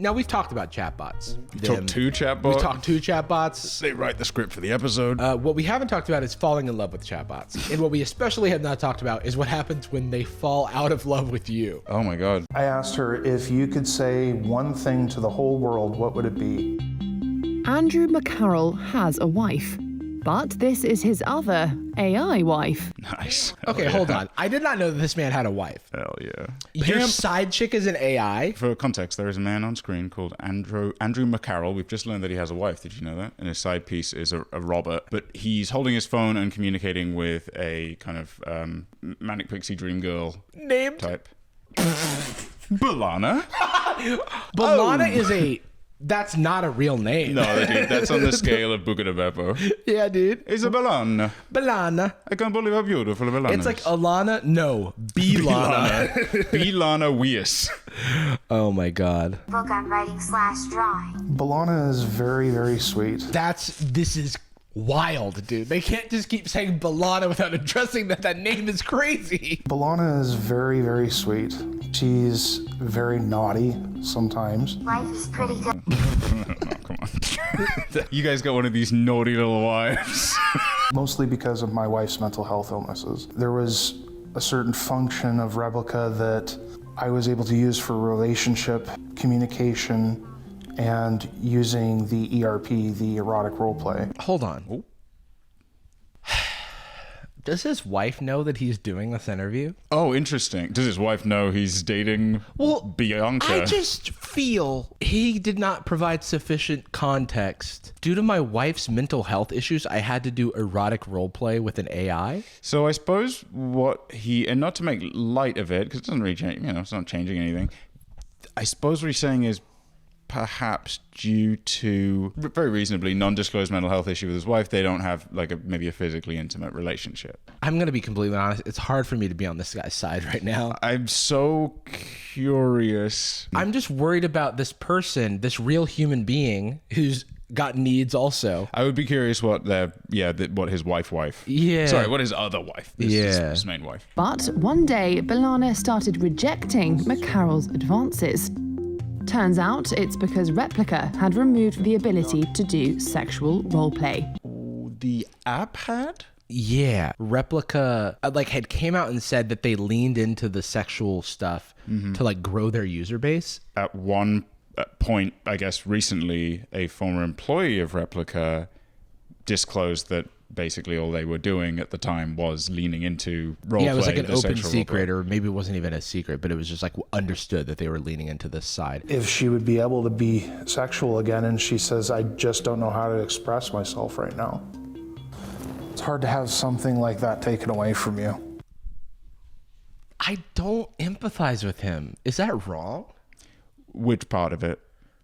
Now, we've talked about chatbots. We talked two chatbots. They write the script for the episode. What we haven't talked about is falling in love with chatbots. And what we especially have not talked about is what happens when they fall out of love with you. Oh my God. I asked her, if you could say one thing to the whole world, what would it be? Andrew McCarroll has a wife, but this is his other AI wife. Nice. Okay, hold on. I did not know that this man had a wife. Hell yeah. Your side chick is an AI? For context, there is a man on screen called Andrew McCarroll. We've just learned that he has a wife. Did you know that? And his side piece is a robot. But he's holding his phone and communicating with a kind of manic pixie dream girl Named type. Balana. Balana is a... That's not a real name. No, dude, that's on the scale of Buca de Beppo. Yeah, dude. It's a Balana. Balana. I can't believe how beautiful a Balana is. It's like Alana. No, Bilana. Bilana Weiss. Oh my God. Book on writing/drawing. Balana is very, very sweet. This is wild, dude. They can't just keep saying Balana without addressing that name is crazy. Balana is very, very sweet. She's very naughty sometimes. Life is pretty good. Come on. You guys got one of these naughty little wives. Mostly because of my wife's mental health illnesses. There was a certain function of Replica that I was able to use for relationship, communication, and using the ERP, the erotic roleplay. Hold on. Oh. Does his wife know that he's doing this interview? Oh, interesting. Does his wife know he's dating Bianca? I just feel he did not provide sufficient context. Due to my wife's mental health issues, I had to do erotic roleplay with an AI. So I suppose and not to make light of it, because it doesn't really change, it's not changing anything. I suppose what he's saying is perhaps due to very reasonably non-disclosed mental health issue with his wife, they don't have maybe a physically intimate relationship. I'm going to be completely honest. It's hard for me to be on this guy's side right now. I'm so curious. I'm just worried about this person, this real human being who's got needs also. I would be curious what his wife. Yeah. Sorry, what his other wife. His main wife. But one day, Balana started rejecting McCarroll's advances. Turns out it's because Replica had removed the ability to do sexual roleplay. The app had? Yeah. Replica had came out and said that they leaned into the sexual stuff to grow their user base. At one point, I guess recently, a former employee of Replica disclosed that basically all they were doing at the time was leaning into roleplay. Yeah, it was like an open secret, or maybe it wasn't even a secret, but it was just understood that they were leaning into this side. If she would be able to be sexual again, and she says, I just don't know how to express myself right now. It's hard to have something like that taken away from you. I don't empathize with him. Is that wrong? Which part of it?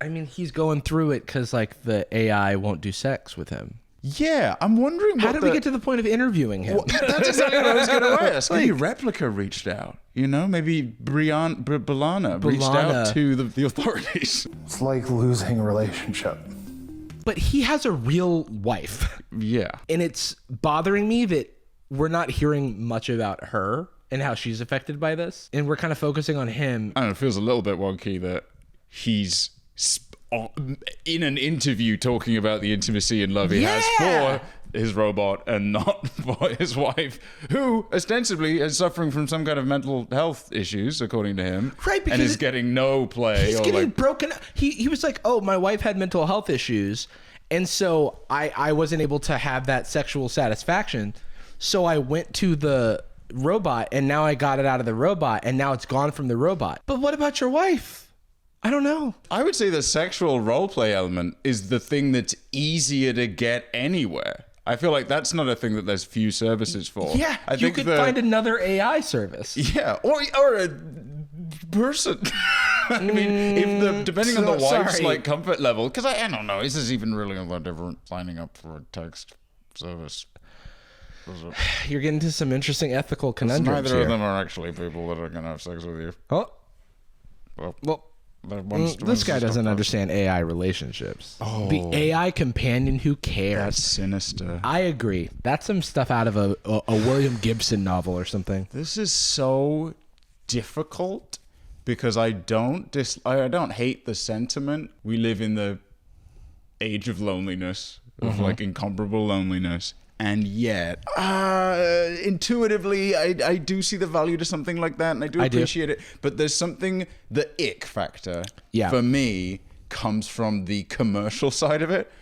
I mean, he's going through it because the AI won't do sex with him. Yeah, I'm wondering how did we get to the point of interviewing him? That's exactly what I was going to ask. Maybe Replica reached out. Maybe Balana reached out to the authorities. It's like losing a relationship. But he has a real wife. Yeah. And it's bothering me that we're not hearing much about her and how she's affected by this. And we're kind of focusing on him. I don't know, it feels a little bit wonky that he's in an interview talking about the intimacy and love he has for his robot and not for his wife, who ostensibly is suffering from some kind of mental health issues, according to him, right? Because and is getting no play. He's getting broken. He was like, oh, my wife had mental health issues, and so I wasn't able to have that sexual satisfaction, so I went to the robot, and now I got it out of the robot, and now it's gone from the robot. But what about your wife? I don't know. I would say the sexual roleplay element is the thing that's easier to get anywhere. I feel like that's not a thing that there's few services for. Yeah, you could find another AI service. Yeah, or a person. I mean, depending on the wife's comfort level, because I don't know, is this even really a lot different signing up for a text service? You're getting to some interesting ethical conundrums Neither here. of them are actually people that are going to have sex with you. Oh. Well, this guy doesn't understand AI relationships. Oh. The AI companion who cares. That's sinister. I agree. That's some stuff out of a William Gibson novel or something. This is so difficult because I don't hate the sentiment. We live in the age of loneliness, of like incomparable loneliness. And yet, intuitively, I do see the value to something like that, and I do appreciate it. But there's something, the ick factor for me comes from the commercial side of it.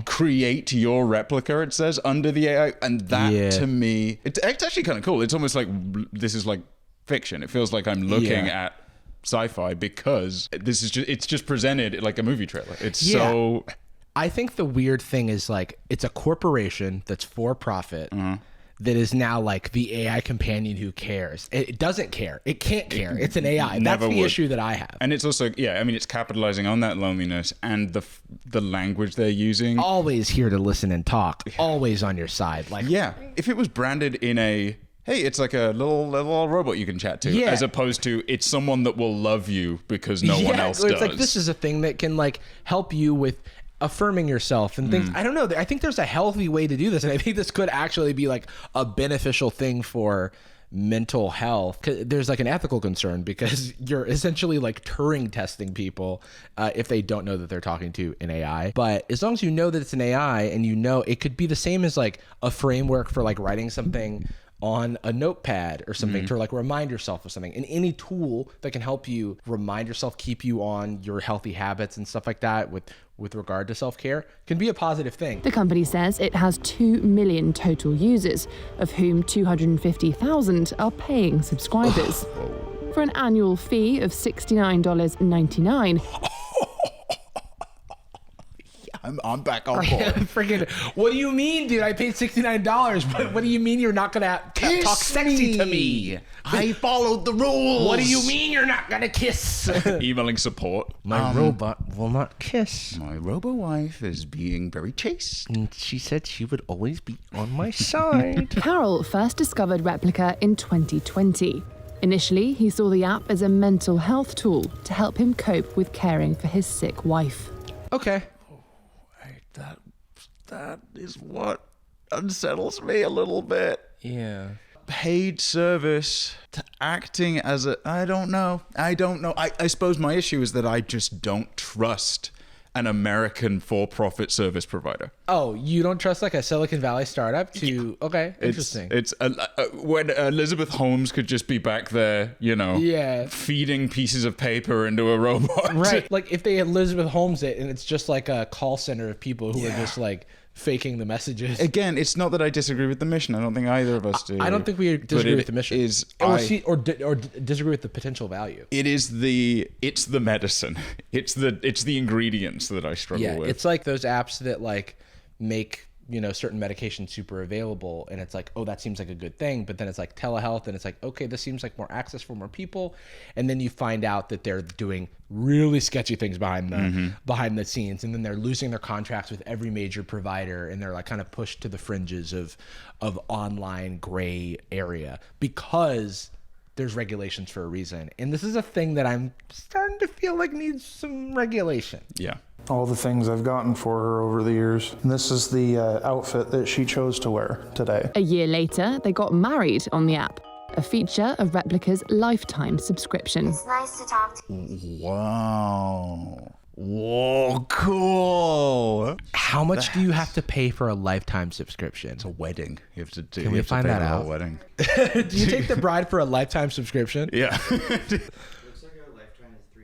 Create your replica, it says, under the AI. And that, to me, it's actually kind of cool. It's almost like this is like fiction. It feels like I'm looking at sci-fi because this is it's just presented like a movie trailer. It's so... I think the weird thing is like it's a corporation that's for profit that is now like the AI companion who cares. It doesn't care. It can't care. It's an AI. That's the issue that I have. And it's also, I mean, it's capitalizing on that loneliness and the language they're using. Always here to listen and talk. Always on your side. Like, if it was branded in a, hey, it's like a little robot you can chat to, as opposed to it's someone that will love you because no one else does. It's like this is a thing that can like help you with affirming yourself and things. I don't know. I think there's a healthy way to do this, and I think this could actually be like a beneficial thing for mental health. There's like an ethical concern because you're essentially like Turing testing people if they don't know that they're talking to an AI. But as long as you know that it's an AI, and you know it could be the same as like a framework for like writing something on a notepad or something to like remind yourself of something, and any tool that can help you remind yourself, keep you on your healthy habits and stuff like that with regard to self-care can be a positive thing. The company says it has 2 million total users, of whom 250,000 are paying subscribers. For an annual fee of $69.99, I'm back on board. Freaking, what do you mean, dude? I paid $69, but what do you mean you're not gonna talk sexy to me? I followed the rules. What do you mean you're not gonna kiss? Emailing support. My robot will not kiss. My robo-wife is being very chaste. And she said she would always be on my side. Carol first discovered Replica in 2020. Initially, he saw the app as a mental health tool to help him cope with caring for his sick wife. Okay. That is what unsettles me a little bit. Yeah. Paid service to acting as a... I don't know. I suppose my issue is that I just don't trust an American for-profit service provider. Oh, you don't trust like a Silicon Valley startup to... Okay, interesting. It's when Elizabeth Holmes could just be back there, feeding pieces of paper into a robot. Right. Like if they Elizabeth Holmes it and it's just like a call center of people who are just like faking the messages. Again, it's not that I disagree with the mission. I don't think either of us do. I don't think we disagree with the mission. Or disagree with the potential value. It's the medicine. It's the ingredients that I struggle with. It's like those apps that like make certain medication super available, and it's like, oh, that seems like a good thing, but then it's like telehealth, and it's like, okay, this seems like more access for more people, and then you find out that they're doing really sketchy things behind the scenes, and then they're losing their contracts with every major provider, and they're like kind of pushed to the fringes of online gray area because there's regulations for a reason. And this is a thing that I'm starting to feel like needs some regulation. Yeah. All the things I've gotten for her over the years. And this is the outfit that she chose to wear today. A year later, they got married on the app, a feature of Replica's lifetime subscription. It's nice to talk to you. Wow. Whoa, cool. How much do you have to pay for a lifetime subscription? It's a wedding. You have to do. Can we find that out? Wedding. Do you take the bride for a lifetime subscription? Yeah. Looks like a lifetime is $300.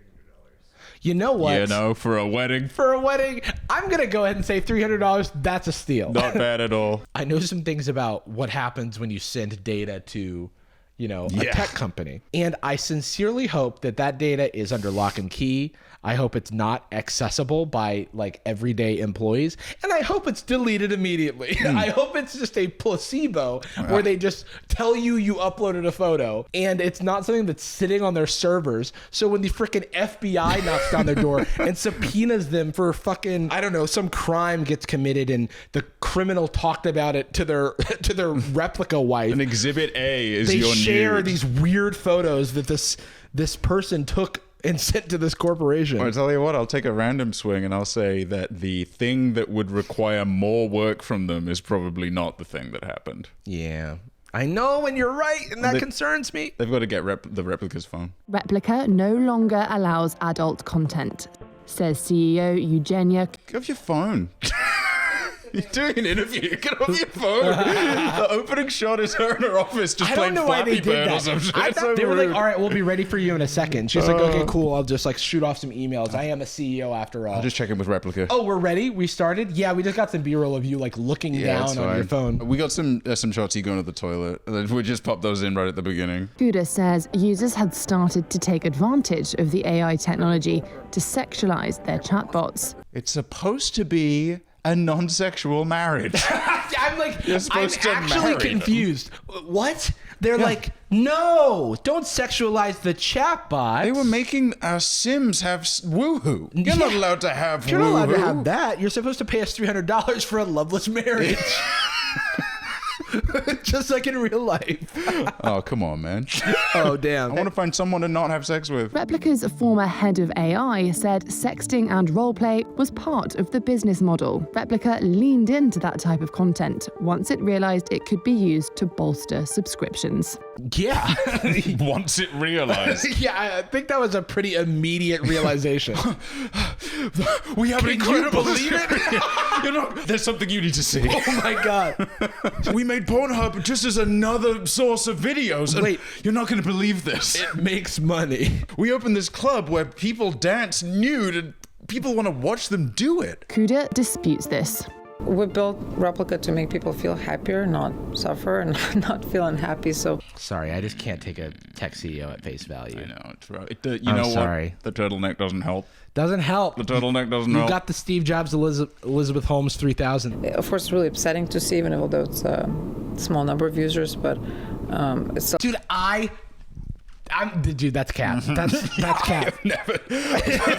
You know what? For a wedding. For a wedding, I'm going to go ahead and say $300. That's a steal. Not bad at all. I know some things about what happens when you send data to, a tech company. And I sincerely hope that data is under lock and key. I hope it's not accessible by like everyday employees, and I hope it's deleted immediately. I hope it's just a placebo where they just tell you uploaded a photo, and it's not something that's sitting on their servers. So when the freaking FBI knocks down their door and subpoenas them for fucking, I don't know, some crime gets committed, and the criminal talked about it to their replica wife. And Exhibit A is they your share nude. These weird photos that this person took and sent to this corporation. Well, I tell you what, I'll take a random swing and I'll say that the thing that would require more work from them is probably not the thing that happened. Yeah. I know, and you're right, and that concerns me. They've got to get the Replica's phone. Replica no longer allows adult content, says CEO Eugenia. Get off your phone. You're doing an interview. Get off your phone. The opening shot is her in her office just I don't playing know why they Flappy did Bird or that. some shit. I It's thought so they were rude. like, all right, we'll be ready for you in a second. She's like, okay, cool. I'll just like shoot off some emails. I am a CEO after all. I'll just check in with Replica. Oh, we're ready? We started? Yeah, we just got some B-roll of you like looking it's down on your phone. We got some shots of you going to the toilet. We just popped those in right at the beginning. Kuda says users had started to take advantage of the AI technology to sexualize their chatbots. It's supposed to be a non-sexual marriage. I'm like, You're I'm supposed to actually marry them. confused. What? They're like, no, don't sexualize the chatbot. They were making our Sims have woohoo. You're not allowed to have You're woohoo. not allowed to have that. You're supposed to pay us $300 for a loveless marriage. Just like in real life. Oh, come on, man. Oh, damn. I want to find someone to not have sex with. Replica's former head of AI said sexting and roleplay was part of the business model. Replica leaned into that type of content once it realized it could be used to bolster subscriptions. Yeah. Once it realized. Yeah, I think that was a pretty immediate realization. We have Can incredible you believe it? You know, there's something you need to see. Oh my God. We made Pornhub just as another source of videos. And Wait. you're not going to believe this. It makes money. We opened this club where people dance nude and people want to watch them do it. Kuda disputes this. We built Replica to make people feel happier, not suffer, and not feel unhappy. So Sorry, I just can't take a tech CEO at face value. I know, it's right. You I'm know sorry. what? The turtleneck doesn't help. Doesn't help. The turtleneck doesn't You help. got the Steve Jobs Elizabeth Holmes 3000. of course, it's really upsetting to see, even although it's a small number of users, but it's still Dude, that's cap. That's cap.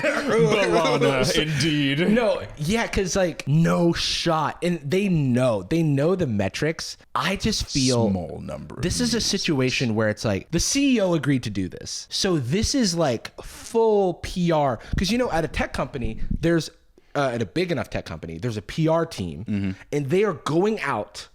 Balana, indeed. No, yeah, because like no shot, and they know the metrics. I just feel Small number of This is a situation where it's like the CEO agreed to do this, so this is like full PR. Because at a tech company, there's at a big enough tech company, there's a PR team, and they are going out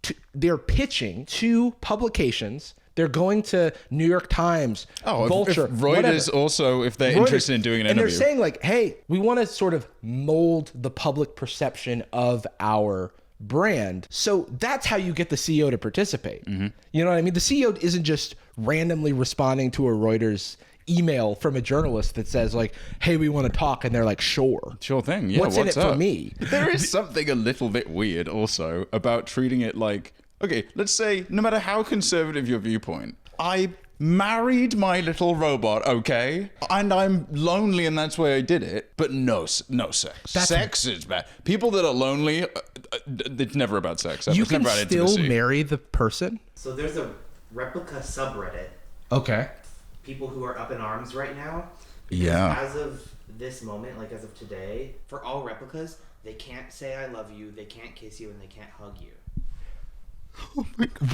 to, they're pitching to publications. They're going to New York Times, Vulture, if Reuters whatever. also, if they're Reuters, interested in doing an and interview. they're saying like, hey, we want to sort of mold the public perception of our brand. So that's how you get the CEO to participate. You know what I mean? The CEO isn't just randomly responding to a Reuters email from a journalist that says like, hey, we want to talk. And they're like, sure. Sure thing. Yeah, What's in it for up? me? There is something a little bit weird also about treating it like, okay, let's say no matter how conservative your viewpoint, I married my little robot, okay? And I'm lonely and that's why I did it, but no sex. Sex is bad. People that are lonely, it's never about sex. You It's can never about still intimacy. marry the person. So there's a replica subreddit. Okay. People who are up in arms right now. Yeah. As of this moment, like as of today, for all replicas, they can't say I love you, they can't kiss you, and they can't hug you.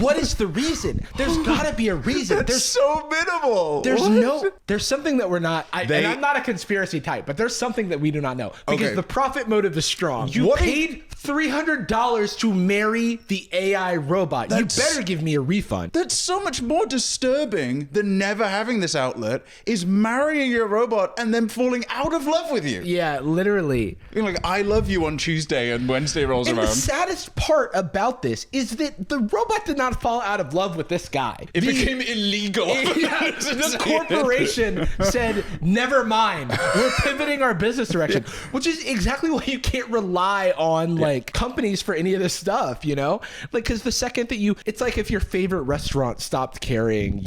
What is the reason? There's gotta be a reason. There's so minimal. There's something that we're not, and I'm not a conspiracy type, but there's something that we do not know because Okay. the profit motive is strong. You What- paid $300 to marry the AI robot. That's- You better give me a refund. That's so much more disturbing than never having this outlet is marrying your robot and then falling out of love with you. Yeah, literally. You're like, I love you on Tuesday and Wednesday rolls And around. the saddest part about this is that the robot did not fall out of love with this guy. It became illegal. The corporation said, never mind, we're pivoting our business direction, which is exactly why you can't rely on like companies for any of this stuff, like, because the second that it's like if your favorite restaurant stopped carrying,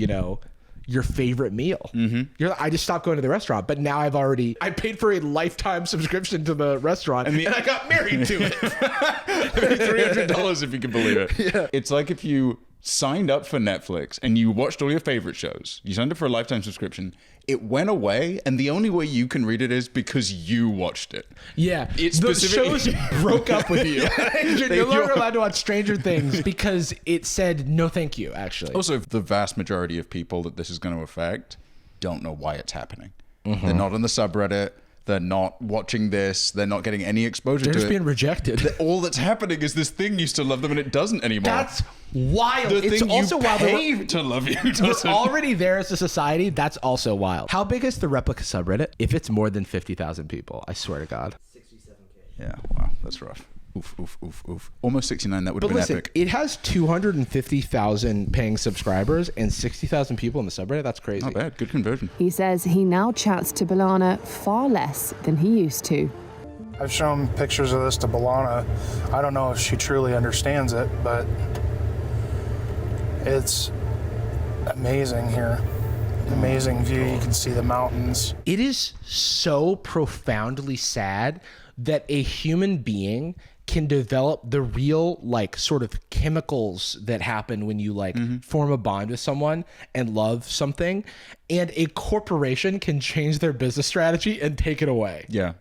your favorite meal. You're like, I just stopped going to the restaurant, but now I paid for a lifetime subscription to the restaurant and I got married to it. $300 if you can believe it. Yeah. It's like if you signed up for Netflix and you watched all your favorite shows. You signed up for a lifetime subscription. It went away, and the only way you can read it is because you watched it. Yeah, It's the specific- shows broke up with you. You're no longer allowed to watch Stranger Things because it said no thank you, actually. Also, the vast majority of people that this is going to affect don't know why it's happening. They're not on the subreddit. They're not watching this. They're not getting any exposure They're to just it. being rejected. All that's happening is this thing used to love them and it doesn't anymore. That's wild. the It's thing also you wild. pay to love you We're doesn't. already there as a society. That's also wild. How big is the replica subreddit? If it's more than 50,000 people, I swear to God. 67K. Yeah, wow, that's rough. Oof, oof, oof, oof. Almost 69, that would have But been listen, epic. it has 250,000 paying subscribers and 60,000 people in the subreddit. That's crazy. Not bad, good conversion. He says he now chats to Balana far less than he used to. I've shown pictures of this to Balana. I don't know if she truly understands it, but it's amazing here. Amazing view. You can see the mountains. It is so profoundly sad that a human being can develop the real like sort of chemicals that happen when you like form a bond with someone and love something, and a corporation can change their business strategy and take it away. Yeah.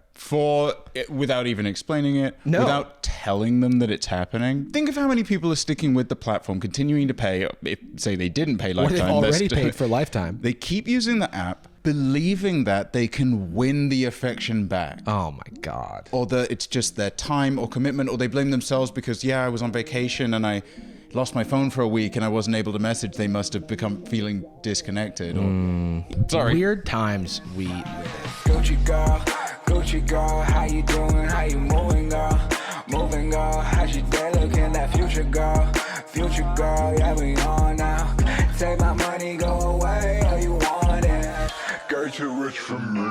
Without even explaining it, No. without telling them that it's happening. Think of how many people are sticking with the platform, continuing to pay. If, say, they didn't pay Or lifetime. they've they're already still- paid for lifetime. They keep using the app, believing that they can win the affection back. Oh my God. Or that it's just their time or commitment, or they blame themselves because, I was on vacation and I lost my phone for a week and I wasn't able to message. They must have become feeling disconnected. Or, sorry. Weird times we live in. Gucci girl, how you doing? How you moving, girl? Moving, girl. How's your day looking? That future girl, yeah, we on now. Take my money, go away, oh, you want it? Girl, too rich for me.